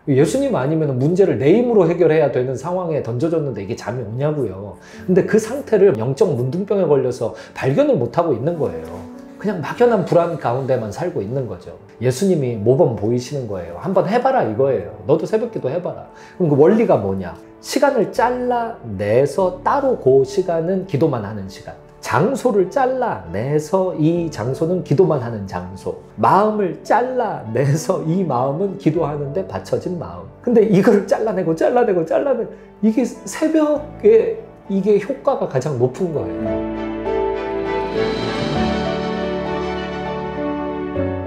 예수님 아니면 문제를 내 힘으로 해결해야 되는 상황에 던져졌는데 이게 잠이 오냐고요. 근데 그 상태를 영적 문둥병에 걸려서 발견을 못하고 있는 거예요. 그냥 막연한 불안 가운데만 살고 있는 거죠. 예수님이 모범 보이시는 거예요. 한번 해봐라 이거예요. 너도 새벽기도 해봐라. 그럼 그 원리가 뭐냐? 시간을 잘라내서 따로 그 시간은 기도만 하는 시간, 장소를 잘라내서 이 장소는 기도만 하는 장소, 마음을 잘라내서 이 마음은 기도하는데 받쳐진 마음. 근데 이걸 잘라내고 이게 새벽에 이게 효과가 가장 높은 거예요.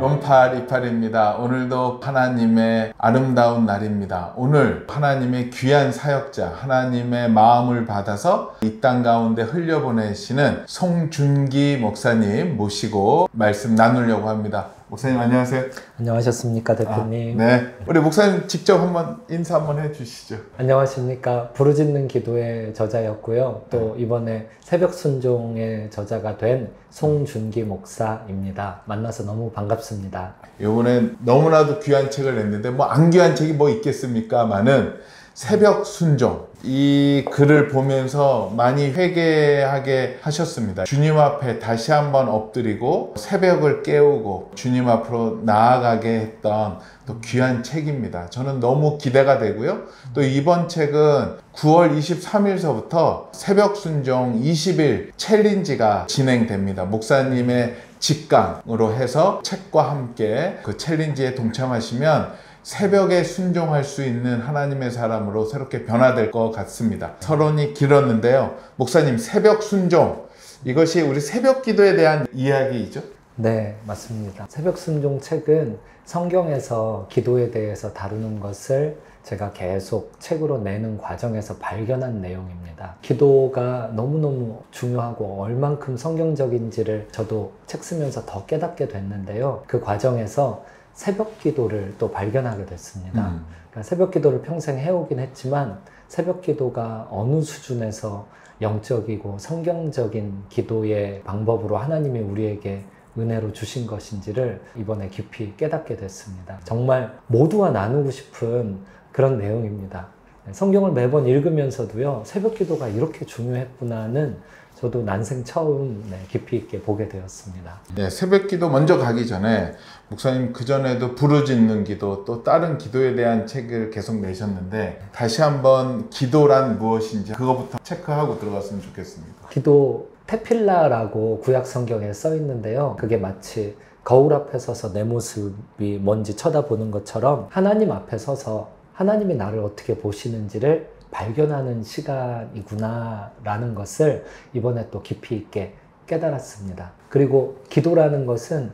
0828입니다. 오늘도 하나님의 아름다운 날입니다. 오늘 하나님의 귀한 사역자, 하나님의 마음을 받아서 이 땅 가운데 흘려보내시는 송준기 목사님 모시고 말씀 나누려고 합니다. 목사님 안녕하세요. 안녕하셨습니까 대표님. 네, 우리 목사님 직접 한번 인사 한번 해주시죠. 안녕하십니까. 부르짖는 기도의 저자였고요. 또 이번에 새벽 순종의 저자가 된 송준기 목사입니다. 만나서 너무 반갑습니다. 이번에 너무나도 귀한 책을 냈는데 뭐 안 귀한 책이 뭐 있겠습니까마는 새벽 순종, 이 글을 보면서 많이 회개하게 하셨습니다. 주님 앞에 다시 한번 엎드리고 새벽을 깨우고 주님 앞으로 나아가게 했던 또 귀한 책입니다. 저는 너무 기대가 되고요. 또 이번 책은 9월 23일서부터 새벽 순종 20일 챌린지가 진행됩니다. 목사님의 직강으로 해서 책과 함께 그 챌린지에 동참하시면 새벽에 순종할 수 있는 하나님의 사람으로 새롭게 변화될 것 같습니다. 서론이 길었는데요. 목사님, 새벽 순종, 이것이 우리 새벽 기도에 대한 이야기이죠? 네, 맞습니다. 새벽 순종 책은 성경에서 기도에 대해서 다루는 것을 제가 계속 책으로 내는 과정에서 발견한 내용입니다. 기도가 너무너무 중요하고 얼만큼 성경적인지를 저도 책 쓰면서 더 깨닫게 됐는데요. 그 과정에서 새벽 기도를 또 발견하게 됐습니다. 그러니까 새벽 기도를 평생 해오긴 했지만 새벽 기도가 어느 수준에서 영적이고 성경적인 기도의 방법으로 하나님이 우리에게 은혜로 주신 것인지를 이번에 깊이 깨닫게 됐습니다. 정말 모두와 나누고 싶은 그런 내용입니다. 성경을 매번 읽으면서도요, 새벽 기도가 이렇게 중요했구나는 저도 난생 처음 깊이 있게 보게 되었습니다. 네, 새벽 기도 먼저 가기 전에 목사님 그전에도 부르짖는 기도 또 다른 기도에 대한 책을 계속 내셨는데 다시 한번 기도란 무엇인지 그거부터 체크하고 들어갔으면 좋겠습니다. 기도 테필라라고 구약 성경에 써 있는데요. 그게 마치 거울 앞에 서서 내 모습이 뭔지 쳐다보는 것처럼 하나님 앞에 서서 하나님이 나를 어떻게 보시는지를 발견하는 시간이구나 라는 것을 이번에 또 깊이 있게 깨달았습니다. 그리고 기도라는 것은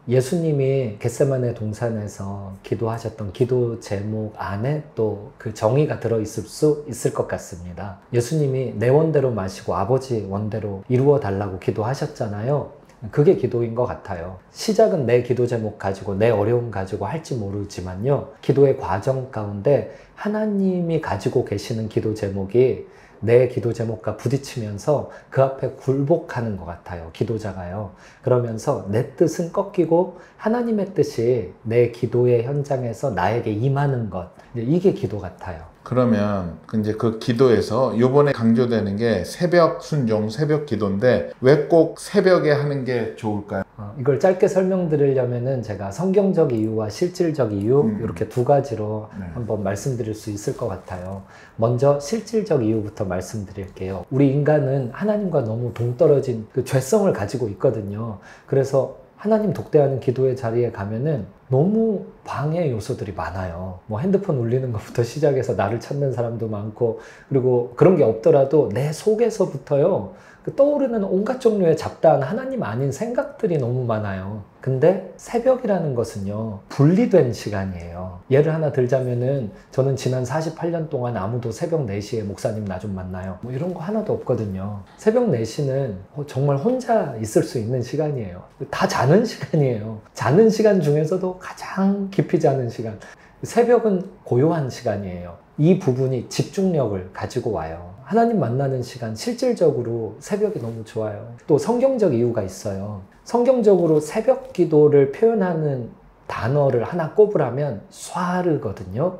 예수님이 겟세마네 동산에서 기도하셨던 기도 제목 안에 또 그 정의가 들어있을 수 있을 것 같습니다. 예수님이 내 원대로 마시고 아버지 원대로 이루어 달라고 기도하셨잖아요. 그게 기도인 것 같아요. 시작은 내 기도 제목 가지고 내 어려움 가지고 할지 모르지만요, 기도의 과정 가운데 하나님이 가지고 계시는 기도 제목이 내 기도 제목과 부딪히면서 그 앞에 굴복하는 것 같아요, 기도자가요. 그러면서 내 뜻은 꺾이고 하나님의 뜻이 내 기도의 현장에서 나에게 임하는 것, 이게 기도 같아요. 그러면 이제 그 기도에서 요번에 강조되는 게 새벽 순종, 새벽 기도인데 왜 꼭 새벽에 하는 게 좋을까요? 이걸 짧게 설명드리려면은 제가 성경적 이유와 실질적 이유 이렇게 두 가지로 한번 말씀드릴 수 있을 것 같아요. 먼저 실질적 이유부터 말씀드릴게요. 우리 인간은 하나님과 너무 동떨어진 그 죄성을 가지고 있거든요. 그래서 하나님 독대하는 기도의 자리에 가면은 너무 방해 요소들이 많아요. 뭐 핸드폰 울리는 것부터 시작해서 나를 찾는 사람도 많고, 그리고 그런 게 없더라도 내 속에서부터요, 그 떠오르는 온갖 종류의 잡다한 하나님 아닌 생각들이 너무 많아요. 근데 새벽이라는 것은요, 분리된 시간이에요. 예를 하나 들자면은 저는 지난 48년 동안 아무도 새벽 4시에 목사님 나 좀 만나요, 뭐 이런 거 하나도 없거든요. 새벽 4시는 정말 혼자 있을 수 있는 시간이에요. 다 자는 시간이에요. 자는 시간 중에서도 가장 깊이 자는 시간. 새벽은 고요한 시간이에요. 이 부분이 집중력을 가지고 와요. 하나님 만나는 시간, 실질적으로 새벽이 너무 좋아요. 또 성경적 이유가 있어요. 성경적으로 새벽 기도를 표현하는 단어를 하나 꼽으라면 쏴르거든요.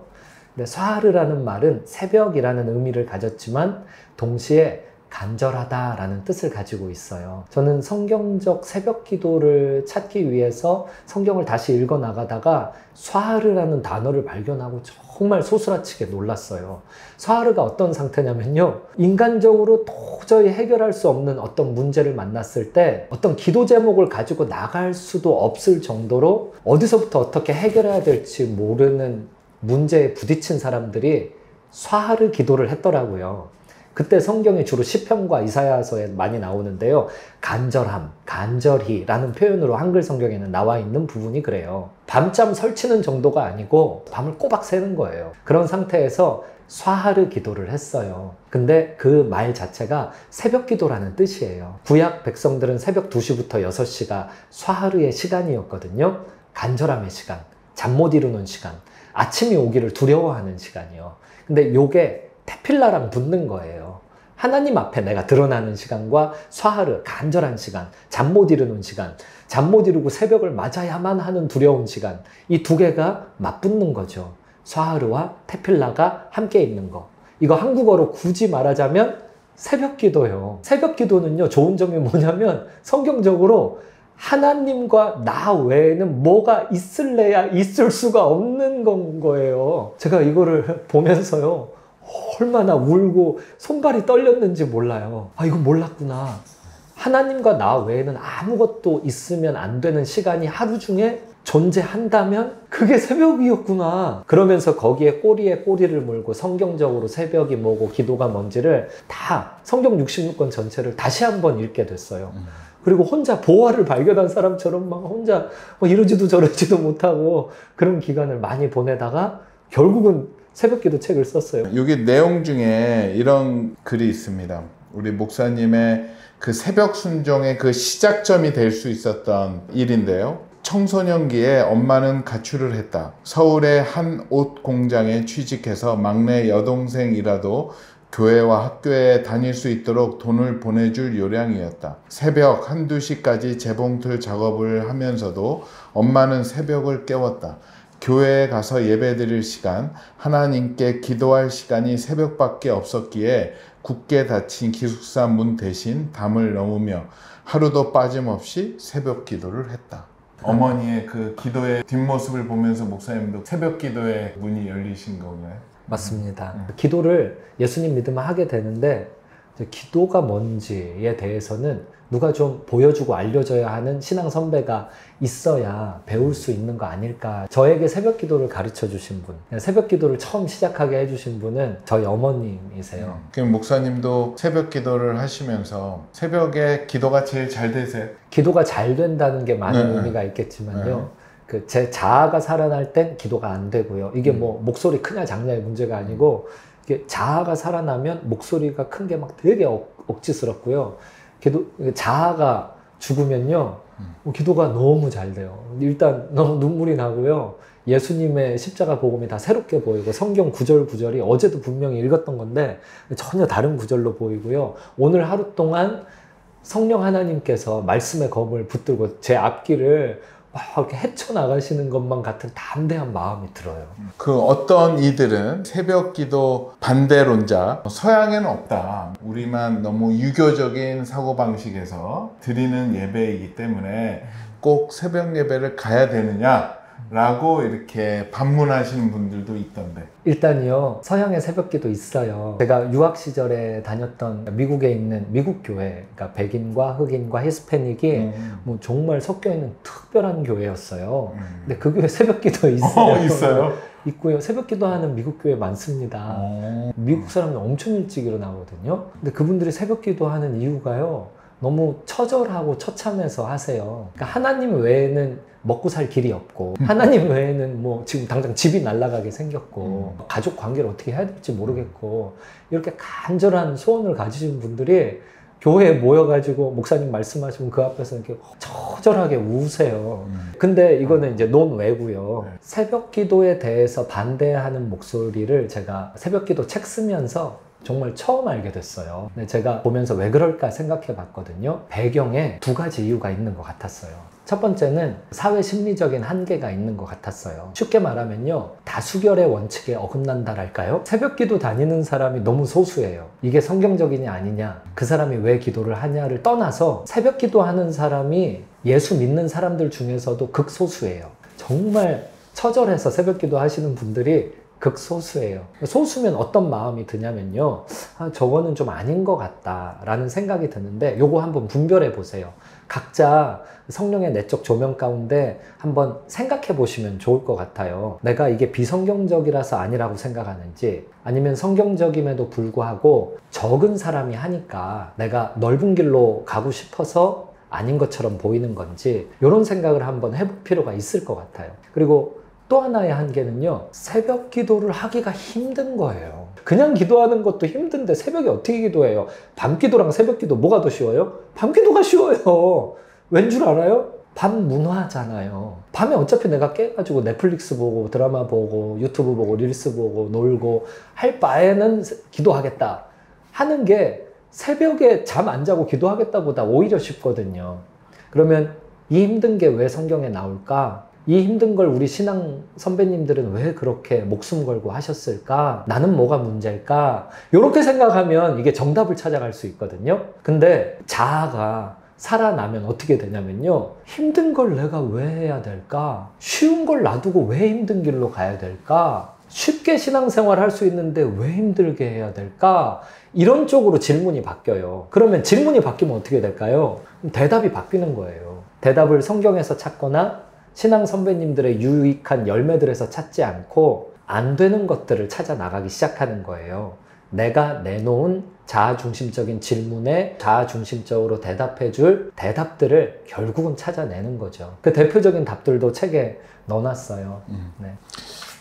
근데 사하르라는 말은 새벽이라는 의미를 가졌지만 동시에 간절하다라는 뜻을 가지고 있어요. 저는 성경적 새벽 기도를 찾기 위해서 성경을 다시 읽어 나가다가 사하르라는 단어를 발견하고 정말 소스라치게 놀랐어요. 사하르가 어떤 상태냐면요, 인간적으로 도저히 해결할 수 없는 어떤 문제를 만났을 때 어떤 기도 제목을 가지고 나갈 수도 없을 정도로 어디서부터 어떻게 해결해야 될지 모르는 문제에 부딪힌 사람들이 사하르 기도를 했더라고요. 그때 성경에 주로 시편과 이사야서에 많이 나오는데요. 간절함, 간절히 라는 표현으로 한글 성경에는 나와 있는 부분이 그래요. 밤잠 설치는 정도가 아니고 밤을 꼬박 새는 거예요. 그런 상태에서 사하르 기도를 했어요. 근데 그 말 자체가 새벽 기도라는 뜻이에요. 구약 백성들은 새벽 2시부터 6시가 사하르의 시간이었거든요. 간절함의 시간, 잠 못 이루는 시간, 아침이 오기를 두려워하는 시간이요. 근데 요게 테필라랑 붙는 거예요. 하나님 앞에 내가 드러나는 시간과 사하르, 간절한 시간, 잠 못 이루는 시간, 잠 못 이루고 새벽을 맞아야만 하는 두려운 시간, 이 두 개가 맞붙는 거죠. 사하르와 테필라가 함께 있는 거. 이거 한국어로 굳이 말하자면 새벽 기도예요. 새벽 기도는요, 좋은 점이 뭐냐면 성경적으로 하나님과 나 외에는 뭐가 있을래야 있을 수가 없는 건 거예요. 제가 이거를 보면서요, 얼마나 울고 손발이 떨렸는지 몰라요. 아, 이거 몰랐구나. 하나님과 나 외에는 아무것도 있으면 안 되는 시간이 하루 중에 존재한다면 그게 새벽이었구나. 그러면서 거기에 꼬리에 꼬리를 물고 성경적으로 새벽이 뭐고 기도가 뭔지를 다 성경 66권 전체를 다시 한번 읽게 됐어요. 그리고 혼자 보화를 발견한 사람처럼 막 혼자 뭐 이러지도 저러지도 못하고 그런 기간을 많이 보내다가 결국은 새벽기도 책을 썼어요. 여기 내용 중에 이런 글이 있습니다. 우리 목사님의 그 새벽 순종의 그 시작점이 될 수 있었던 일인데요. 청소년기에 엄마는 가출을 했다. 서울의 한 옷 공장에 취직해서 막내 여동생이라도 교회와 학교에 다닐 수 있도록 돈을 보내줄 요량이었다. 새벽 1, 2시까지 재봉틀 작업을 하면서도 엄마는 새벽을 깨웠다. 교회에 가서 예배드릴 시간, 하나님께 기도할 시간이 새벽밖에 없었기에 굳게 닫힌 기숙사 문 대신 담을 넘으며 하루도 빠짐없이 새벽 기도를 했다. 어머니의 그 기도의 뒷모습을 보면서 목사님도 새벽 기도의 문이 열리신 건가요? 맞습니다. 기도를 예수님 믿으면 하게 되는데 기도가 뭔지에 대해서는 누가 좀 보여주고 알려줘야 하는 신앙 선배가 있어야 배울 수 있는 거 아닐까. 저에게 새벽 기도를 가르쳐 주신 분, 새벽 기도를 처음 시작하게 해주신 분은 저희 어머님이세요. 그럼 목사님도 새벽 기도를 하시면서 새벽에 기도가 제일 잘 되세요? 기도가 잘 된다는 게 많은 의미가 있겠지만요. 그 제 자아가 살아날 땐 기도가 안 되고요. 이게 뭐 목소리 크냐 작냐의 문제가 아니고 이게 자아가 살아나면 목소리가 큰 게 막 되게 억지스럽고요. 자아가 죽으면요, 기도가 너무 잘 돼요. 일단 너무 눈물이 나고요. 예수님의 십자가 복음이 다 새롭게 보이고 성경 구절 구절이 어제도 분명히 읽었던 건데 전혀 다른 구절로 보이고요. 오늘 하루 동안 성령 하나님께서 말씀의 검을 붙들고 제 앞길을 막 이렇게 헤쳐나가시는 것만 같은 담대한 마음이 들어요. 그 어떤 이들은 새벽 기도 반대론자, 서양에는 없다. 우리만 너무 유교적인 사고방식에서 드리는 예배이기 때문에 꼭 새벽 예배를 가야 되느냐? 라고 이렇게 반문하시는 분들도 있던데. 일단요, 서양의 새벽기도 있어요. 제가 유학 시절에 다녔던 미국에 있는 미국 교회, 그러니까 백인과 흑인과 히스패닉이 뭐 정말 섞여 있는 특별한 교회였어요. 근데 그 교회 새벽기도 있어요. 있어요? 있고요. 새벽기도 하는 미국 교회 많습니다. 미국 사람은 엄청 일찍 일어나거든요. 근데 그분들이 새벽기도 하는 이유가요, 너무 처절하고 처참해서 하세요. 그러니까 하나님 외에는 먹고 살 길이 없고, 하나님 외에는 뭐 지금 당장 집이 날아가게 생겼고, 가족 관계를 어떻게 해야 될지 모르겠고, 이렇게 간절한 소원을 가지신 분들이 교회에 모여가지고 목사님 말씀하시면 그 앞에서 이렇게 처절하게 우세요. 근데 이거는 이제 논외고요. 새벽 기도에 대해서 반대하는 목소리를 제가 새벽 기도 책 쓰면서 정말 처음 알게 됐어요. 근데 제가 보면서 왜 그럴까 생각해 봤거든요. 배경에 두 가지 이유가 있는 것 같았어요. 첫 번째는 사회 심리적인 한계가 있는 것 같았어요. 쉽게 말하면요, 다수결의 원칙에 어긋난다랄까요? 새벽 기도 다니는 사람이 너무 소수예요. 이게 성경적이냐 아니냐, 그 사람이 왜 기도를 하냐를 떠나서 새벽 기도하는 사람이 예수 믿는 사람들 중에서도 극소수예요. 정말 처절해서 새벽 기도 하시는 분들이 극소수예요. 소수면 어떤 마음이 드냐면요, 저거는 좀 아닌 것 같다 라는 생각이 드는데, 요거 한번 분별해 보세요. 각자 성령의 내적 조명 가운데 한번 생각해 보시면 좋을 것 같아요. 내가 이게 비성경적이라서 아니라고 생각하는지, 아니면 성경적임에도 불구하고 적은 사람이 하니까 내가 넓은 길로 가고 싶어서 아닌 것처럼 보이는 건지, 이런 생각을 한번 해볼 필요가 있을 것 같아요. 그리고 또 하나의 한계는요, 새벽 기도를 하기가 힘든 거예요. 그냥 기도하는 것도 힘든데 새벽에 어떻게 기도해요? 밤 기도랑 새벽 기도 뭐가 더 쉬워요? 밤 기도가 쉬워요. 왠 줄 알아요? 밤 문화잖아요. 밤에 어차피 내가 깨가지고 넷플릭스 보고 드라마 보고 유튜브 보고 릴스 보고 놀고 할 바에는 기도하겠다 하는 게, 새벽에 잠 안 자고 기도하겠다보다 오히려 쉽거든요. 그러면 이 힘든 게 왜 성경에 나올까? 이 힘든 걸 우리 신앙 선배님들은 왜 그렇게 목숨 걸고 하셨을까? 나는 뭐가 문제일까? 이렇게 생각하면 이게 정답을 찾아갈 수 있거든요. 근데 자아가 살아나면 어떻게 되냐면요, 힘든 걸 내가 왜 해야 될까? 쉬운 걸 놔두고 왜 힘든 길로 가야 될까? 쉽게 신앙생활 할 수 있는데 왜 힘들게 해야 될까? 이런 쪽으로 질문이 바뀌어요. 그러면 질문이 바뀌면 어떻게 될까요? 대답이 바뀌는 거예요. 대답을 성경에서 찾거나 신앙 선배님들의 유익한 열매들에서 찾지 않고 안 되는 것들을 찾아 나가기 시작하는 거예요. 내가 내놓은 자아중심적인 질문에 자아중심적으로 대답해줄 대답들을 결국은 찾아내는 거죠. 그 대표적인 답들도 책에 넣어놨어요. 네.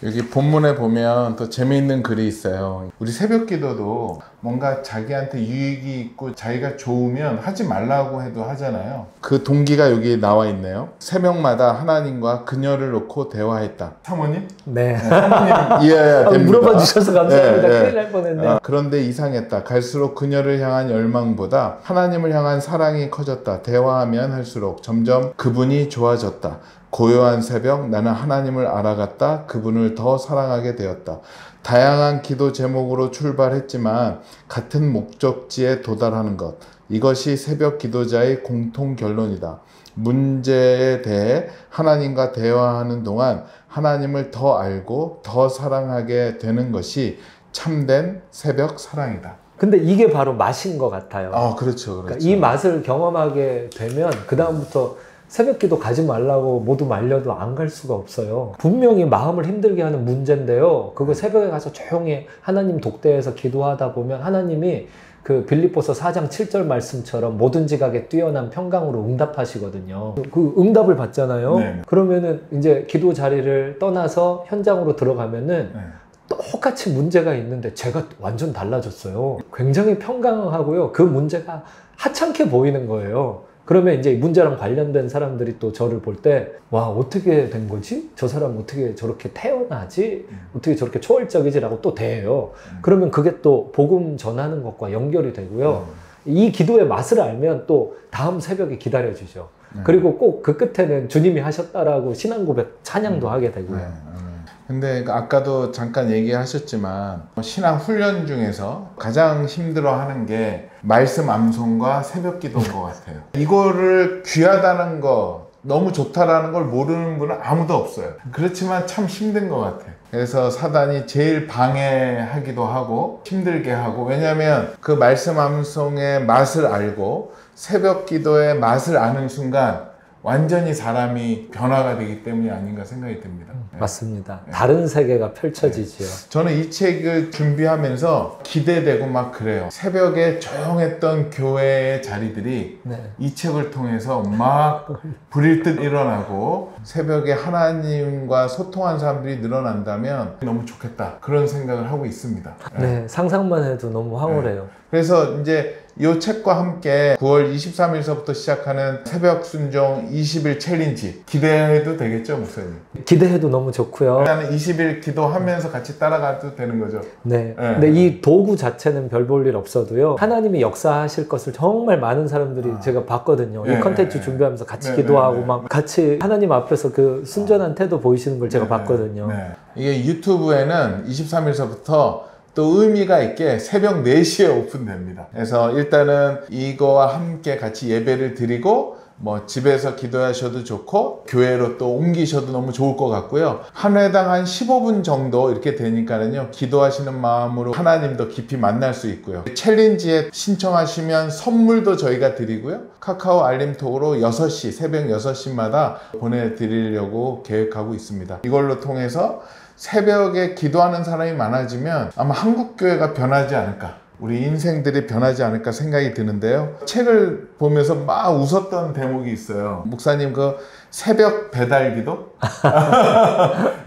여기 본문에 보면 또 재미있는 글이 있어요. 우리 새벽 기도도 뭔가 자기한테 유익이 있고 자기가 좋으면 하지 말라고 해도 하잖아요. 그 동기가 여기 나와 있네요. 새벽마다 하나님과 그녀를 놓고 대화했다. 사모님? 네. 사모님 이해해야 됩니다. 물어봐 주셔서 감사합니다. 네, 큰일 날 뻔했네. 그런데 이상했다. 갈수록 그녀를 향한 열망보다 하나님을 향한 사랑이 커졌다. 대화하면 할수록 점점 그분이 좋아졌다. 고요한 새벽, 나는 하나님을 알아갔다. 그분을 더 사랑하게 되었다. 다양한 기도 제목으로 출발했지만 같은 목적지에 도달하는 것, 이것이 새벽 기도자의 공통 결론이다. 문제에 대해 하나님과 대화하는 동안 하나님을 더 알고 더 사랑하게 되는 것이 참된 새벽 사랑이다. 근데 이게 바로 맛인 것 같아요. 그렇죠. 그러니까 이 맛을 경험하게 되면 그 다음부터 새벽 기도 가지 말라고 모두 말려도 안 갈 수가 없어요. 분명히 마음을 힘들게 하는 문제인데요, 그거 새벽에 가서 조용히 하나님 독대해서 기도하다 보면 하나님이 그 빌립보서 4장 7절 말씀처럼 뭐든지 가게 뛰어난 평강으로 응답하시거든요. 그 응답을 받잖아요. 네. 그러면은 이제 기도 자리를 떠나서 현장으로 들어가면은 똑같이 문제가 있는데 제가 완전 달라졌어요. 굉장히 평강하고요, 그 문제가 하찮게 보이는 거예요. 그러면 이제 문제랑 관련된 사람들이 또 저를 볼 때, 와, 어떻게 된 거지? 저 사람 어떻게 저렇게 태어나지? 어떻게 저렇게 초월적이지? 라고 또 대해요. 그러면 그게 또 복음 전하는 것과 연결이 되고요. 이 기도의 맛을 알면 또 다음 새벽에 기다려주죠. 그리고 꼭 그 끝에는 주님이 하셨다라고 신앙 고백 찬양도 하게 되고요. 근데 아까도 잠깐 얘기하셨지만 신앙 훈련 중에서 가장 힘들어하는 게 말씀 암송과 새벽 기도인 것 같아요. 이거를 귀하다는 거, 너무 좋다라는 걸 모르는 분은 아무도 없어요. 그렇지만 참 힘든 것 같아요. 그래서 사단이 제일 방해하기도 하고 힘들게 하고, 왜냐하면 그 말씀 암송의 맛을 알고 새벽 기도의 맛을 아는 순간 완전히 사람이 변화가 되기 때문이 아닌가 생각이 듭니다. 맞습니다. 다른 세계가 펼쳐지지요. 저는 이 책을 준비하면서 기대되고 막 그래요. 새벽에 조용했던 교회의 자리들이 이 책을 통해서 막 불일 듯 일어나고 새벽에 하나님과 소통한 사람들이 늘어난다면 너무 좋겠다, 그런 생각을 하고 있습니다. 네, 상상만 해도 너무 황홀해요. 그래서 이제 이 책과 함께 9월 23일서부터 시작하는 새벽 순종 20일 챌린지 기대해도 되겠죠, 목사님? 기대해도 너무 좋고요. 일단은 20일 기도하면서 같이 따라가도 되는 거죠. 네. 근데 이 도구 자체는 별 볼 일 없어도요, 하나님이 역사하실 것을 정말 많은 사람들이 제가 봤거든요. 이 컨텐츠 준비하면서 같이 기도하고 막 같이 하나님 앞에서 그 순전한 태도 보이시는 걸 제가 봤거든요. 이게 유튜브에는 23일서부터 또 의미가 있게 새벽 4시에 오픈됩니다. 그래서 일단은 이거와 함께 같이 예배를 드리고 뭐 집에서 기도하셔도 좋고 교회로 또 옮기셔도 너무 좋을 것 같고요. 한 회당 한 15분 정도 이렇게 되니까는요, 기도하시는 마음으로 하나님 더 깊이 만날 수 있고요. 챌린지에 신청하시면 선물도 저희가 드리고요. 카카오 알림톡으로 6시, 새벽 6시마다 보내드리려고 계획하고 있습니다. 이걸로 통해서 새벽에 기도하는 사람이 많아지면 아마 한국교회가 변하지 않을까, 우리 인생들이 변하지 않을까 생각이 드는데요. 책을 보면서 막 웃었던 대목이 있어요. 목사님, 그 새벽 배달 기도?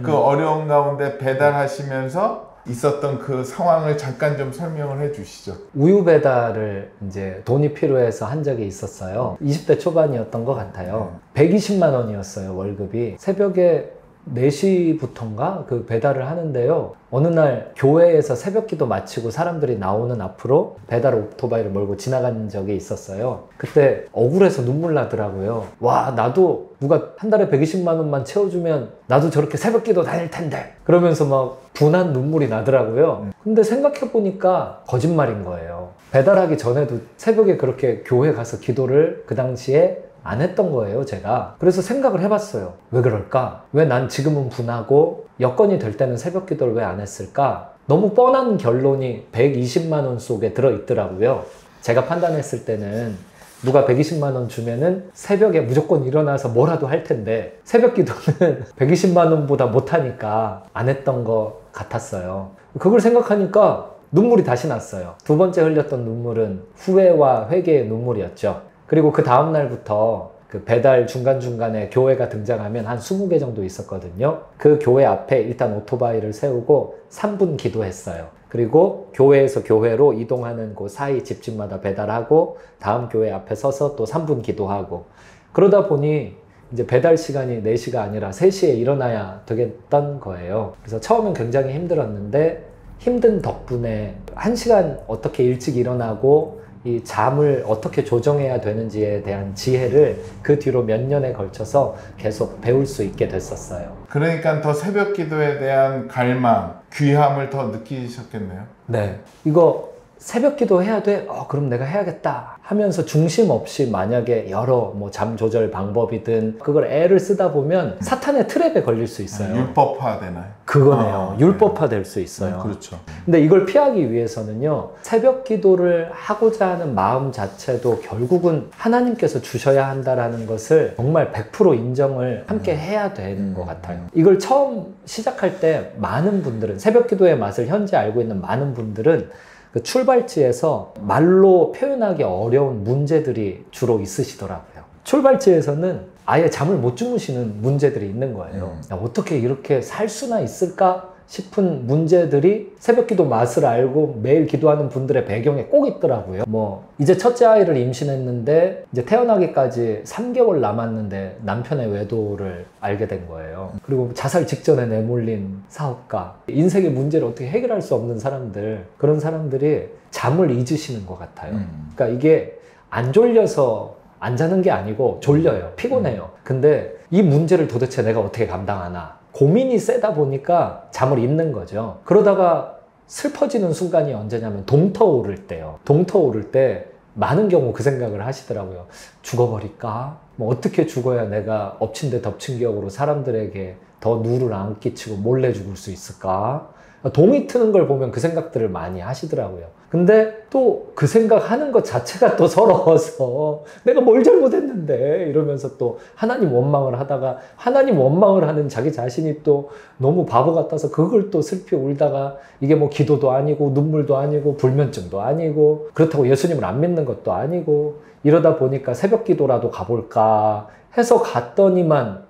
그 어려운 가운데 배달하시면서 있었던 그 상황을 잠깐 좀 설명을 해 주시죠. 우유 배달을 이제 돈이 필요해서 한 적이 있었어요. 20대 초반이었던 것 같아요. 120만 원이었어요, 월급이. 새벽에 4시부터인가 그 배달을 하는데요, 어느 날 교회에서 새벽 기도 마치고 사람들이 나오는 앞으로 배달 오토바이를 몰고 지나간 적이 있었어요. 그때 억울해서 눈물 나더라고요. 와, 나도 누가 한 달에 120만 원만 채워주면 나도 저렇게 새벽 기도 다닐 텐데, 그러면서 막 분한 눈물이 나더라고요. 근데 생각해보니까 거짓말인 거예요. 배달하기 전에도 새벽에 그렇게 교회 가서 기도를 그 당시에 안 했던 거예요, 제가. 그래서 생각을 해봤어요. 왜 그럴까? 왜 난 지금은 분하고 여건이 될 때는 새벽 기도를 왜 안 했을까? 너무 뻔한 결론이 120만 원 속에 들어있더라고요. 제가 판단했을 때는 누가 120만 원 주면은 새벽에 무조건 일어나서 뭐라도 할 텐데, 새벽 기도는 120만 원보다 못하니까 안 했던 것 같았어요. 그걸 생각하니까 눈물이 다시 났어요. 두 번째 흘렸던 눈물은 후회와 회개의 눈물이었죠. 그리고 그 다음날부터 그 배달 중간중간에 교회가 등장하면 한 20개 정도 있었거든요. 그 교회 앞에 일단 오토바이를 세우고 3분 기도했어요. 그리고 교회에서 교회로 이동하는 그 사이 집집마다 배달하고 다음 교회 앞에 서서 또 3분 기도하고, 그러다 보니 이제 배달 시간이 4시가 아니라 3시에 일어나야 되겠던 거예요. 그래서 처음엔 굉장히 힘들었는데, 힘든 덕분에 1시간 어떻게 일찍 일어나고 이 잠을 어떻게 조정해야 되는지에 대한 지혜를 그 뒤로 몇 년에 걸쳐서 계속 배울 수 있게 됐었어요. 그러니까 더 새벽 기도에 대한 갈망, 귀함을 더 느끼셨겠네요. 네. 이거 새벽 기도 해야 돼? 그럼 내가 해야겠다 하면서 중심 없이 만약에 여러 뭐 잠 조절 방법이든 그걸 애를 쓰다 보면 사탄의 트랩에 걸릴 수 있어요. 율법화 되나요? 그거네요. 율법화 될 수 있어요. 그렇죠. 근데 이걸 피하기 위해서는요, 새벽 기도를 하고자 하는 마음 자체도 결국은 하나님께서 주셔야 한다라는 것을 정말 100% 인정을 함께 해야 되는 것 같아요. 이걸 처음 시작할 때 많은 분들은, 새벽 기도의 맛을 현재 알고 있는 많은 분들은 그 출발지에서 말로 표현하기 어려운 문제들이 주로 있으시더라고요. 출발지에서는 아예 잠을 못 주무시는 문제들이 있는 거예요. 어떻게 이렇게 살 수나 있을까 싶은 문제들이 새벽 기도 맛을 알고 매일 기도하는 분들의 배경에 꼭 있더라고요. 뭐 이제 첫째 아이를 임신했는데 이제 태어나기까지 3개월 남았는데 남편의 외도를 알게 된 거예요. 그리고 자살 직전에 내몰린 사업가, 인생의 문제를 어떻게 해결할 수 없는 사람들, 그런 사람들이 잠을 잊으시는 것 같아요. 그러니까 이게 안 졸려서 안 자는 게 아니고 졸려요. 피곤해요. 근데 이 문제를 도대체 내가 어떻게 감당하나, 고민이 세다 보니까 잠을 잊는 거죠. 그러다가 슬퍼지는 순간이 언제냐면 동터오를 때요. 동터오를 때 많은 경우 그 생각을 하시더라고요. 죽어버릴까? 뭐 어떻게 죽어야 내가 엎친 데 덮친 격으로 사람들에게 더 누를 안 끼치고 몰래 죽을 수 있을까? 동이 트는 걸 보면 그 생각들을 많이 하시더라고요. 근데 또 그 생각하는 것 자체가 또 서러워서 내가 뭘 잘못했는데 이러면서 또 하나님 원망을 하다가, 하나님 원망을 하는 자기 자신이 또 너무 바보 같아서 그걸 또 슬피 울다가, 이게 뭐 기도도 아니고 눈물도 아니고 불면증도 아니고 그렇다고 예수님을 안 믿는 것도 아니고, 이러다 보니까 새벽 기도라도 가볼까 해서 갔더니만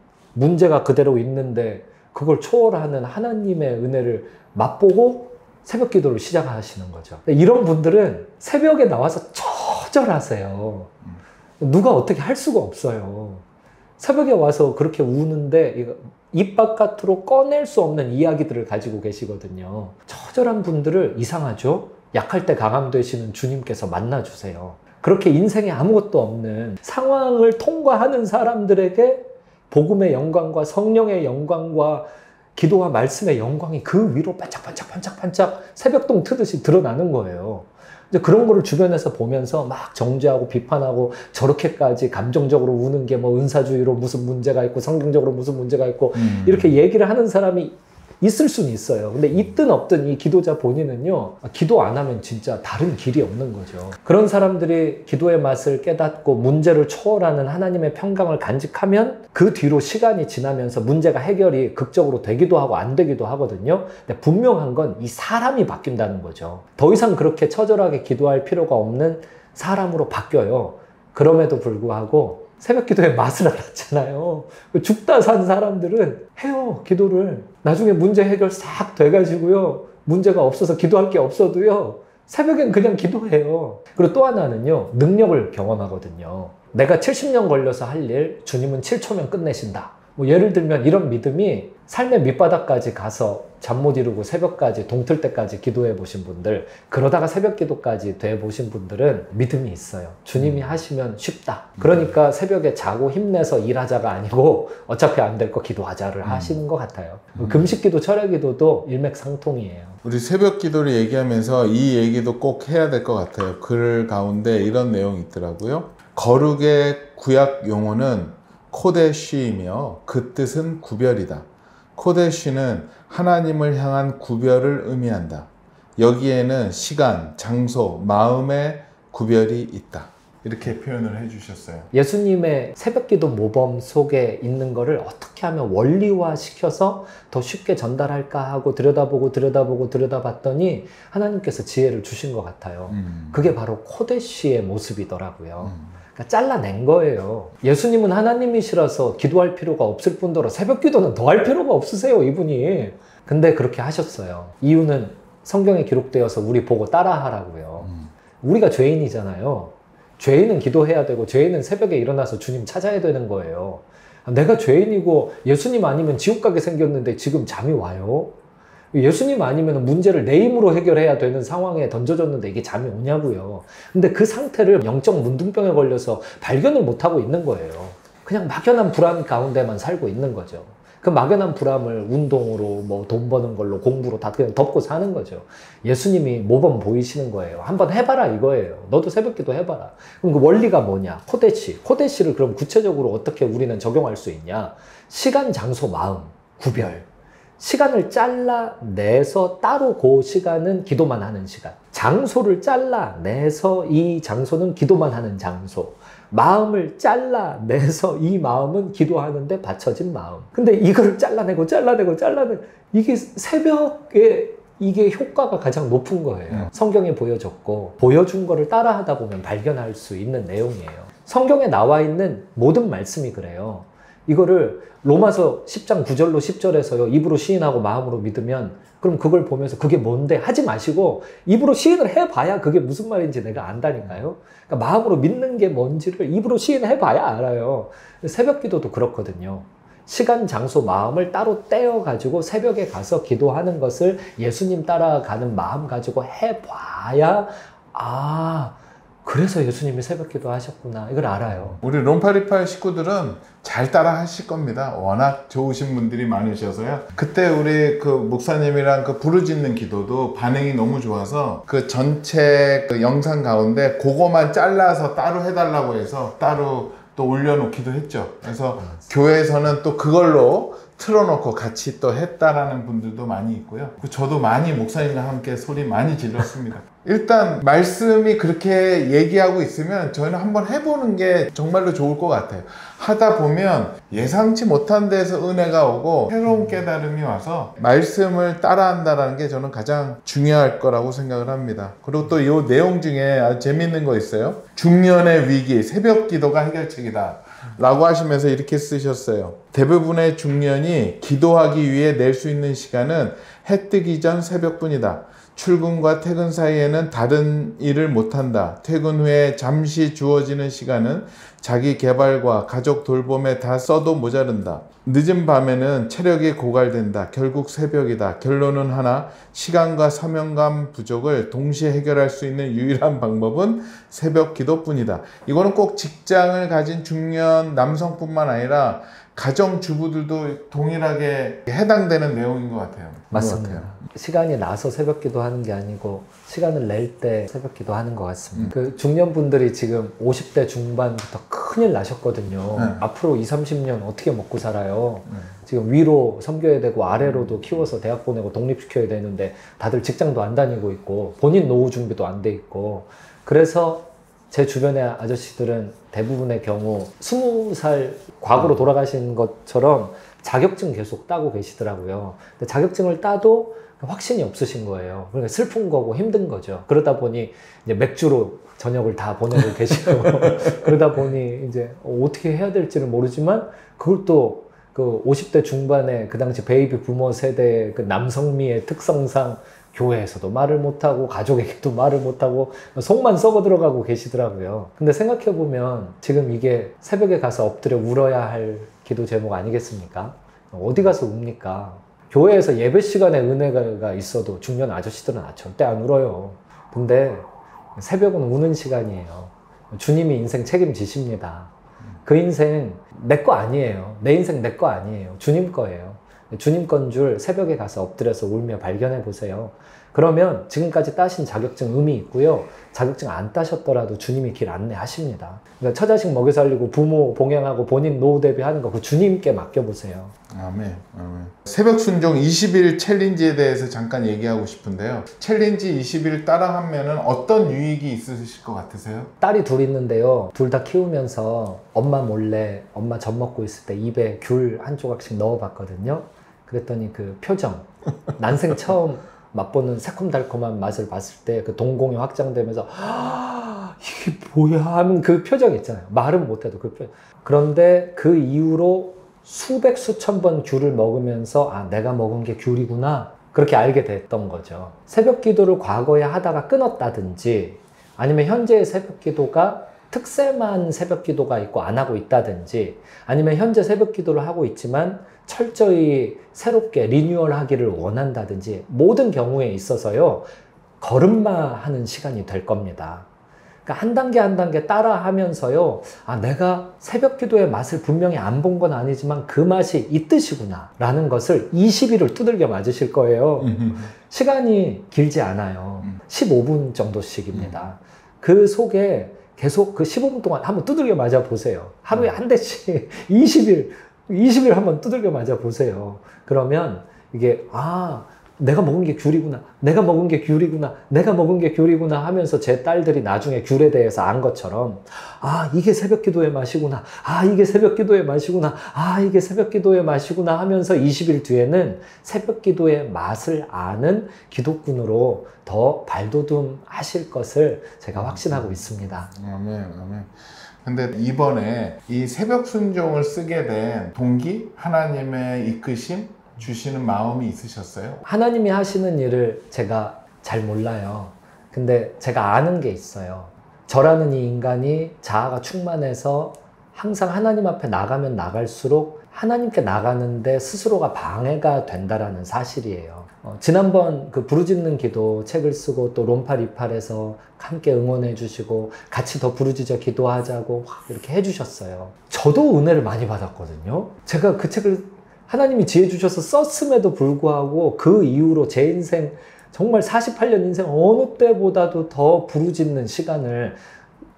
문제가 그대로 있는데 그걸 초월하는 하나님의 은혜를 맛보고 새벽 기도를 시작하시는 거죠. 이런 분들은 새벽에 나와서 처절하세요. 누가 어떻게 할 수가 없어요. 새벽에 와서 그렇게 우는데 입 바깥으로 꺼낼 수 없는 이야기들을 가지고 계시거든요. 처절한 분들을 이상하죠? 약할 때 강함 되시는 주님께서 만나주세요. 그렇게 인생에 아무것도 없는 상황을 통과하는 사람들에게 복음의 영광과 성령의 영광과 기도와 말씀의 영광이 그 위로 반짝반짝 새벽동 트듯이 드러나는 거예요. 이제 그런 거를 주변에서 보면서 막 정죄하고 비판하고 저렇게까지 감정적으로 우는 게 뭐 은사주의로 무슨 문제가 있고 성경적으로 무슨 문제가 있고 이렇게 얘기를 하는 사람이 있을 수는 있어요. 근데 있든 없든 이 기도자 본인은요, 기도 안 하면 진짜 다른 길이 없는 거죠. 그런 사람들이 기도의 맛을 깨닫고 문제를 초월하는 하나님의 평강을 간직하면 그 뒤로 시간이 지나면서 문제가 해결이 극적으로 되기도 하고 안 되기도 하거든요. 근데 분명한 건 이 사람이 바뀐다는 거죠. 더 이상 그렇게 처절하게 기도할 필요가 없는 사람으로 바뀌어요. 그럼에도 불구하고 새벽 기도의 맛을 알았잖아요. 죽다 산 사람들은 해요, 기도를. 나중에 문제 해결 싹 돼가지고요. 문제가 없어서 기도할 게 없어도요. 새벽엔 그냥 기도해요. 그리고 또 하나는요, 능력을 경험하거든요. 내가 70년 걸려서 할 일, 주님은 7초면 끝내신다. 뭐 예를 들면 이런 믿음이 삶의 밑바닥까지 가서 잠 못 이루고 새벽까지 동틀 때까지 기도해 보신 분들, 그러다가 새벽 기도까지 돼 보신 분들은 믿음이 있어요. 주님이 하시면 쉽다. 그러니까 새벽에 자고 힘내서 일하자가 아니고 어차피 안 될 거 기도하자를 하시는 것 같아요. 금식 기도, 철야 기도도 일맥상통이에요. 우리 새벽 기도를 얘기하면서 이 얘기도 꼭 해야 될 것 같아요. 글 가운데 이런 내용이 있더라고요. 거룩의 구약 용어는 코데시이며 그 뜻은 구별이다. 코데시는 하나님을 향한 구별을 의미한다. 여기에는 시간, 장소, 마음의 구별이 있다. 이렇게 표현을 해주셨어요. 예수님의 새벽기도 모범 속에 있는 거를 어떻게 하면 원리화 시켜서 더 쉽게 전달할까 하고 들여다봤더니 하나님께서 지혜를 주신 것 같아요. 그게 바로 코데시의 모습이더라고요. 그러니까 잘라낸 거예요. 예수님은 하나님이시라서 기도할 필요가 없을 뿐더러 새벽 기도는 더 할 필요가 없으세요, 이분이. 근데 그렇게 하셨어요. 이유는 성경에 기록되어서 우리 보고 따라하라고요. 우리가 죄인이잖아요. 죄인은 기도해야 되고 죄인은 새벽에 일어나서 주님 찾아야 되는 거예요. 내가 죄인이고 예수님 아니면 지옥 가게 생겼는데 지금 잠이 와요? 예수님 아니면 문제를 내 힘으로 해결해야 되는 상황에 던져졌는데 이게 잠이 오냐고요. 근데 그 상태를 영적 문둥병에 걸려서 발견을 못하고 있는 거예요. 그냥 막연한 불안 가운데만 살고 있는 거죠. 그 막연한 불안을 운동으로 뭐 돈 버는 걸로 공부로 다 그냥 덮고 사는 거죠. 예수님이 모범 보이시는 거예요. 한번 해봐라 이거예요. 너도 새벽기도 해봐라. 그럼 그 원리가 뭐냐? 코데시를 그럼 구체적으로 어떻게 우리는 적용할 수 있냐? 시간, 장소, 마음, 구별. 시간을 잘라내서 따로 그 시간은 기도만 하는 시간. 장소를 잘라내서 이 장소는 기도만 하는 장소. 마음을 잘라내서 이 마음은 기도하는데 받쳐진 마음. 근데 이걸 잘라내고 이게 새벽에 이게 효과가 가장 높은 거예요. 성경에 보여줬고 보여준 거를 따라하다 보면 발견할 수 있는 내용이에요. 성경에 나와 있는 모든 말씀이 그래요. 이거를 로마서 10장 9절로 10절에서요, 입으로 시인하고 마음으로 믿으면, 그럼 그걸 보면서 그게 뭔데 하지 마시고 입으로 시인을 해봐야 그게 무슨 말인지 내가 안다니까요. 그러니까 마음으로 믿는 게 뭔지를 입으로 시인해봐야 알아요. 새벽 기도도 그렇거든요. 시간, 장소, 마음을 따로 떼어가지고 새벽에 가서 기도하는 것을 예수님 따라가는 마음 가지고 해봐야, 그래서 예수님이 새벽기도 하셨구나, 이걸 알아요. 우리 롬파리파의 식구들은 잘 따라 하실 겁니다. 워낙 좋으신 분들이 많으셔서요. 그때 우리 그 목사님이랑 그 부르짖는 기도도 반응이 너무 좋아서 그 전체 그 영상 가운데 그거만 잘라서 따로 해달라고 해서 따로 또 올려놓기도 했죠. 그래서 교회에서는 또 그걸로 틀어놓고 같이 또 했다라는 분들도 많이 있고요. 저도 많이 목사님과 함께 소리 많이 질렀습니다. 일단 말씀이 그렇게 얘기하고 있으면 저희는 한번 해보는 게 정말로 좋을 것 같아요. 하다 보면 예상치 못한 데서 은혜가 오고 새로운 깨달음이 와서 말씀을 따라한다는 게 저는 가장 중요할 거라고 생각을 합니다. 그리고 또 이 내용 중에 아주 재밌는 거 있어요. 중년의 위기, 새벽 기도가 해결책이다 라고 하시면서 이렇게 쓰셨어요. 대부분의 중년이 기도하기 위해 낼 수 있는 시간은 해 뜨기 전 새벽뿐이다. 출근과 퇴근 사이에는 다른 일을 못한다. 퇴근 후에 잠시 주어지는 시간은 자기 개발과 가족 돌봄에 다 써도 모자른다. 늦은 밤에는 체력이 고갈된다. 결국 새벽이다. 결론은 하나, 시간과 사명감 부족을 동시에 해결할 수 있는 유일한 방법은 새벽 기도뿐이다. 이거는 꼭 직장을 가진 중년 남성뿐만 아니라 가정주부들도 동일하게 해당되는 내용인 것 같아요. 맞습니다. 시간이 나서 새벽 기도하는 게 아니고 시간을 낼 때 새벽 기도하는 것 같습니다. 그 중년분들이 지금 50대 중반부터 큰일 나셨거든요. 앞으로 20, 30년 어떻게 먹고 살아요? 지금 위로 섬겨야 되고 아래로도 키워서 대학 보내고 독립시켜야 되는데 다들 직장도 안 다니고 있고 본인 노후 준비도 안 돼 있고, 그래서 제 주변의 아저씨들은 대부분의 경우 20살 과거로 돌아가신 것처럼 자격증 계속 따고 계시더라고요. 근데 자격증을 따도 확신이 없으신 거예요. 그러니까 슬픈 거고 힘든 거죠. 그러다 보니 이제 맥주로 저녁을 다 보내고 계시고 그러다 보니 이제 어떻게 해야 될지는 모르지만, 그걸 또 그 50대 중반에 그 당시 베이비 부모 세대의 그 남성미의 특성상 교회에서도 말을 못하고 가족에게도 말을 못하고 속만 썩어 들어가고 계시더라고요. 근데 생각해보면 지금 이게 새벽에 가서 엎드려 울어야 할 기도 제목 아니겠습니까? 어디 가서 웁니까? 교회에서 예배 시간에 은혜가 있어도 중년 아저씨들은 절대 안 울어요. 근데 새벽은 우는 시간이에요. 주님이 인생 책임지십니다. 그 인생 내 거 아니에요. 내 인생 내 거 아니에요. 주님 거예요. 주님 건 줄 새벽에 가서 엎드려서 울며 발견해 보세요. 그러면 지금까지 따신 자격증 의미 있고요. 자격증 안 따셨더라도 주님이 길 안내하십니다. 그러니까 처자식 먹여 살리고 부모 봉양하고 본인 노후 대비하는 거 그 주님께 맡겨보세요. 아멘. 아멘. 새벽 순종 20일 챌린지에 대해서 잠깐 얘기하고 싶은데요. 챌린지 20일 따라하면 어떤 유익이 있으실 것 같으세요? 딸이 둘 있는데요. 둘 다 키우면서 엄마 몰래 엄마 젖 먹고 있을 때 입에 귤 한 조각씩 넣어봤거든요. 그랬더니 그 표정, 난생 처음 맛보는 새콤달콤한 맛을 봤을 때 그 동공이 확장되면서 이게 뭐야 하면 그 표정 있잖아요. 말은 못해도 그 표정. 그런데 그 이후로 수백 수천 번 귤을 먹으면서 내가 먹은 게 귤이구나, 그렇게 알게 됐던 거죠. 새벽 기도를 과거에 하다가 끊었다든지, 아니면 현재의 새벽 기도가 특세만 새벽 기도가 있고 안 하고 있다든지, 아니면 현재 새벽 기도를 하고 있지만 철저히 새롭게 리뉴얼 하기를 원한다든지, 모든 경우에 있어서요, 걸음마하는 시간이 될 겁니다. 그러니까 한 단계 한 단계 따라 하면서요, 내가 새벽 기도의 맛을 분명히 안 본 건 아니지만 그 맛이 이 뜻이구나 라는 것을 20일을 두들겨 맞으실 거예요. 시간이 길지 않아요. 15분 정도씩입니다. 그 속에 계속 그 15분 동안 한번 두들겨 맞아 보세요. 하루에 한 대씩 20일 한번 두들겨 맞아 보세요. 그러면 이게 내가 먹은 게 귤이구나, 내가 먹은 게 귤이구나, 내가 먹은 게 귤이구나 하면서 제 딸들이 나중에 귤에 대해서 안 것처럼 이게 새벽 기도의 맛이구나, 이게 새벽 기도의 맛이구나, 이게 새벽 기도의 맛이구나 하면서 20일 뒤에는 새벽 기도의 맛을 아는 기독군으로 더 발돋움 하실 것을 제가 확신하고 있습니다. 아멘, 아멘. 근데 이번에 이 새벽 순종을 쓰게 된 동기, 하나님의 이끄심, 주시는 마음이 있으셨어요? 하나님이 하시는 일을 제가 잘 몰라요. 근데 제가 아는 게 있어요. 저라는 이 인간이 자아가 충만해서 항상 하나님 앞에 나가면 나갈수록 하나님께 나가는데 스스로가 방해가 된다라는 사실이에요. 지난번 그 부르짖는 기도 책을 쓰고 또 롬팔 이팔에서 함께 응원해 주시고 같이 더 부르짖어 기도하자고 이렇게 해주셨어요. 저도 은혜를 많이 받았거든요. 제가 그 책을 하나님이 지혜 주셔서 썼음에도 불구하고 그 이후로 제 인생 정말 48년 인생 어느 때보다도 더 부르짖는 시간을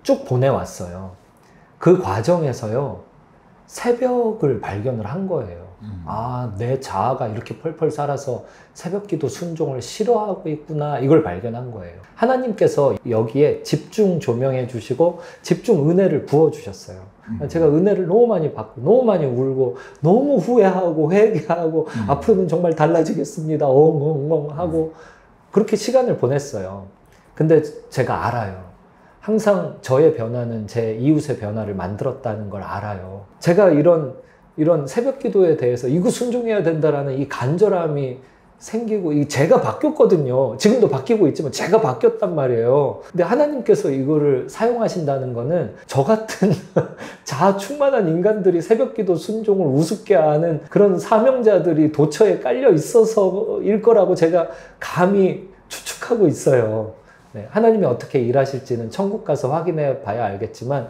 쭉 보내왔어요. 그 과정에서요, 새벽을 발견을 한 거예요. 내 자아가 이렇게 펄펄 살아서 새벽 기도 순종을 싫어하고 있구나, 이걸 발견한 거예요. 하나님께서 여기에 집중 조명해 주시고 집중 은혜를 부어 주셨어요. 제가 은혜를 너무 많이 받고 너무 많이 울고 너무 후회하고 회개하고 앞으로는 정말 달라지겠습니다 엉엉엉 하고 그렇게 시간을 보냈어요. 근데 제가 알아요. 항상 저의 변화는 제 이웃의 변화를 만들었다는 걸 알아요. 제가 이런 이런 새벽 기도에 대해서 이거 순종해야 된다라는 이 간절함이 생기고, 제가 바뀌었거든요. 지금도 바뀌고 있지만 제가 바뀌었단 말이에요. 근데 하나님께서 이거를 사용하신다는 거는 저 같은 자아 충만한 인간들이 새벽 기도 순종을 우습게 하는 그런 사명자들이 도처에 깔려 있어서일 거라고 제가 감히 추측하고 있어요. 네, 하나님이 어떻게 일하실지는 천국 가서 확인해 봐야 알겠지만,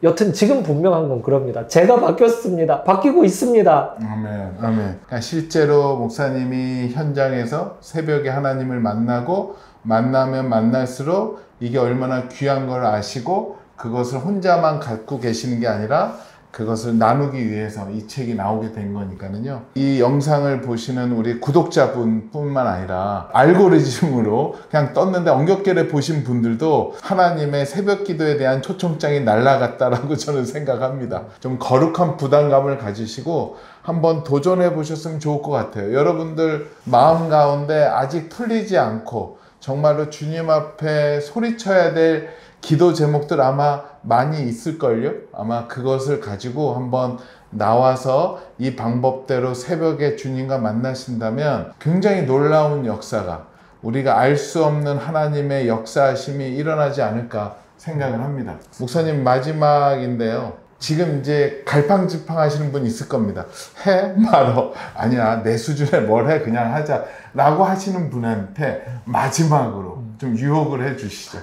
여튼 지금 분명한 건 그럽니다. 제가 바뀌었습니다. 바뀌고 있습니다. 아멘, 아멘. 그러니까 실제로 목사님이 현장에서 새벽에 하나님을 만나고, 만나면 만날수록 이게 얼마나 귀한 걸 아시고, 그것을 혼자만 갖고 계시는 게 아니라 그것을 나누기 위해서 이 책이 나오게 된 거니까요. 이 영상을 보시는 우리 구독자분 뿐만 아니라 알고리즘으로 그냥 떴는데 엉겹결에 보신 분들도 하나님의 새벽 기도에 대한 초청장이 날아갔다라고 저는 생각합니다. 좀 거룩한 부담감을 가지시고 한번 도전해 보셨으면 좋을 것 같아요. 여러분들 마음 가운데 아직 풀리지 않고 정말로 주님 앞에 소리쳐야 될 기도 제목들 아마 많이 있을걸요? 아마 그것을 가지고 한번 나와서 이 방법대로 새벽에 주님과 만나신다면 굉장히 놀라운 역사가, 우리가 알 수 없는 하나님의 역사하심이 일어나지 않을까 생각을 합니다. 목사님, 마지막인데요. 지금 이제 갈팡질팡 하시는 분 있을 겁니다. 해? 말어? 아니야, 내 수준에 뭘 해? 그냥 하자 라고 하시는 분한테 마지막으로 좀 유혹을 해 주시죠.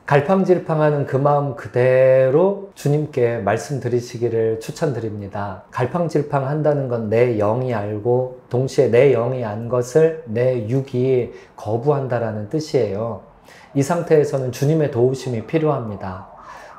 갈팡질팡하는 그 마음 그대로 주님께 말씀드리시기를 추천드립니다. 갈팡질팡한다는 건 내 영이 알고 동시에 내 영이 안 것을 내 육이 거부한다라는 뜻이에요. 이 상태에서는 주님의 도우심이 필요합니다.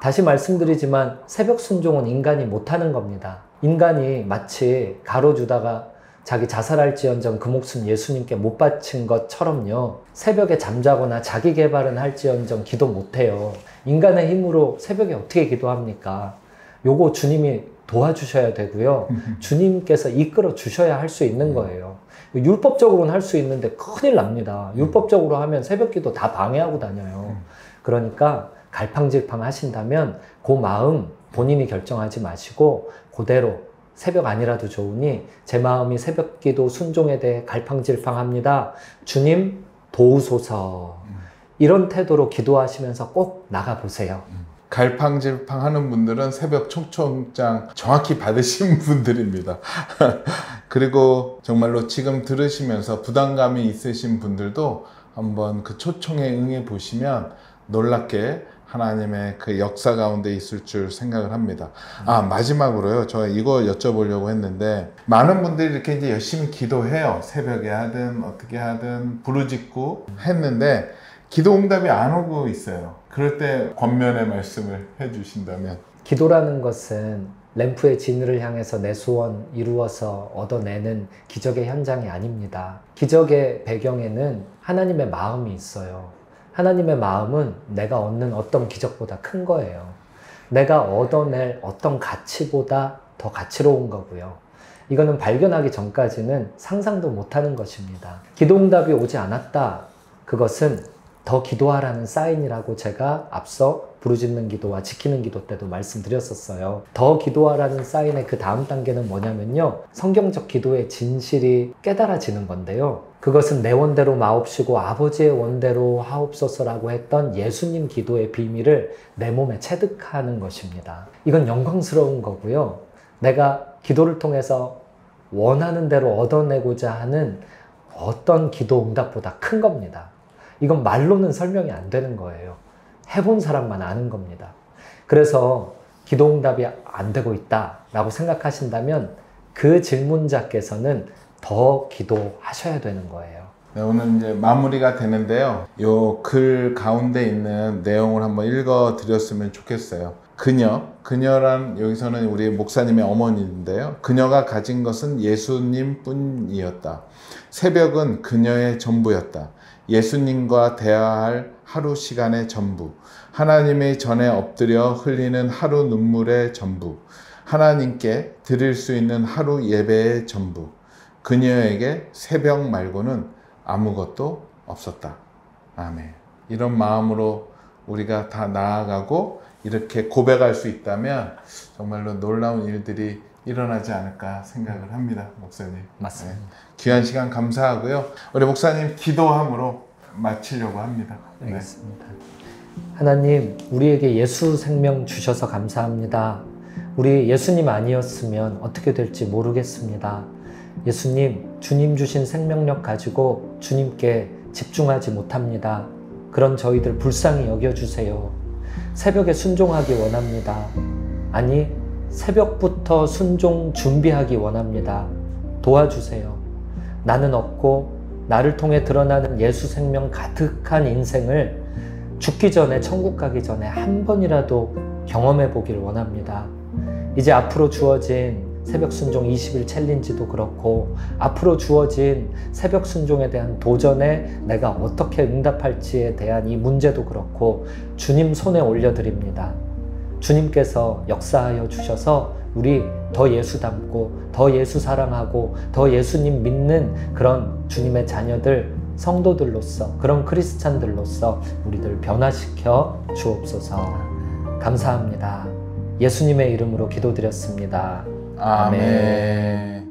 다시 말씀드리지만 새벽 순종은 인간이 못하는 겁니다. 인간이 마치 가로주다가 자기 자살할지언정 그 목숨 예수님께 못 바친 것처럼요. 새벽에 잠자거나 자기 개발은 할지언정 기도 못해요. 인간의 힘으로 새벽에 어떻게 기도합니까? 요거 주님이 도와주셔야 되고요. 주님께서 이끌어 주셔야 할 수 있는 거예요. 율법적으로는 할 수 있는데 큰일 납니다. 율법적으로 하면 새벽 기도 다 방해하고 다녀요. 그러니까 갈팡질팡 하신다면 그 마음 본인이 결정하지 마시고 그대로 새벽 아니라도 좋으니 제 마음이 새벽 기도 순종에 대해 갈팡질팡합니다. 주님 도우소서. 이런 태도로 기도하시면서 꼭 나가보세요. 갈팡질팡 하는 분들은 새벽 초청장 정확히 받으신 분들입니다. 그리고 정말로 지금 들으시면서 부담감이 있으신 분들도 한번 그 초청에 응해 보시면 놀랍게 하나님의 그 역사 가운데 있을 줄 생각을 합니다. 마지막으로요. 저 이거 여쭤보려고 했는데, 많은 분들이 이렇게 이제 열심히 기도해요. 새벽에 하든 어떻게 하든 부르짖고 했는데 기도 응답이 안 오고 있어요. 그럴 때 권면의 말씀을 해주신다면. 기도라는 것은 램프의 진을 향해서 내 소원 이루어서 얻어내는 기적의 현장이 아닙니다. 기적의 배경에는 하나님의 마음이 있어요. 하나님의 마음은 내가 얻는 어떤 기적보다 큰 거예요. 내가 얻어낼 어떤 가치보다 더 가치로운 거고요. 이거는 발견하기 전까지는 상상도 못하는 것입니다. 기도응답이 오지 않았다. 그것은 더 기도하라는 사인이라고 제가 앞서 부르짖는 기도와 지키는 기도 때도 말씀드렸었어요. 더 기도하라는 사인의 그 다음 단계는 뭐냐면요. 성경적 기도의 진실이 깨달아지는 건데요. 그것은 내 원대로 마옵시고 아버지의 원대로 하옵소서라고 했던 예수님 기도의 비밀을 내 몸에 체득하는 것입니다. 이건 영광스러운 거고요. 내가 기도를 통해서 원하는 대로 얻어내고자 하는 어떤 기도 응답보다 큰 겁니다. 이건 말로는 설명이 안 되는 거예요. 해본 사람만 아는 겁니다. 그래서 기도 응답이 안 되고 있다라고 생각하신다면 그 질문자께서는 더 기도하셔야 되는 거예요. 네, 오늘 이제 마무리가 되는데요. 요 글 가운데 있는 내용을 한번 읽어 드렸으면 좋겠어요. 그녀란 여기서는 우리 목사님의 어머니인데요. 그녀가 가진 것은 예수님 뿐이었다. 새벽은 그녀의 전부였다. 예수님과 대화할 하루 시간의 전부. 하나님의 전에 엎드려 흘리는 하루 눈물의 전부. 하나님께 드릴 수 있는 하루 예배의 전부. 그녀에게 새벽 말고는 아무것도 없었다. 아멘. 이런 마음으로 우리가 다 나아가고 이렇게 고백할 수 있다면 정말로 놀라운 일들이 일어나지 않을까 생각을 합니다. 목사님. 맞습니다. 네. 귀한 시간 감사하고요. 우리 목사님 기도함으로 마치려고 합니다. 알겠습니다. 하나님, 우리에게 예수 생명 주셔서 감사합니다. 우리 예수님 아니었으면 어떻게 될지 모르겠습니다. 예수님, 주님 주신 생명력 가지고 주님께 집중하지 못합니다. 그런 저희들 불쌍히 여겨주세요. 새벽에 순종하기 원합니다. 아니, 새벽부터 순종 준비하기 원합니다. 도와주세요. 나는 없고 나를 통해 드러나는 예수 생명 가득한 인생을 죽기 전에, 천국 가기 전에 한 번이라도 경험해 보길 원합니다. 이제 앞으로 주어진 새벽 순종 20일 챌린지도 그렇고 앞으로 주어진 새벽 순종에 대한 도전에 내가 어떻게 응답할지에 대한 이 문제도 그렇고 주님 손에 올려드립니다. 주님께서 역사하여 주셔서 우리 더 예수 닮고 더 예수 사랑하고 더 예수님 믿는 그런 주님의 자녀들, 성도들로서, 그런 크리스찬들로서 우리들 변화시켜 주옵소서. 감사합니다. 예수님의 이름으로 기도드렸습니다. 아멘.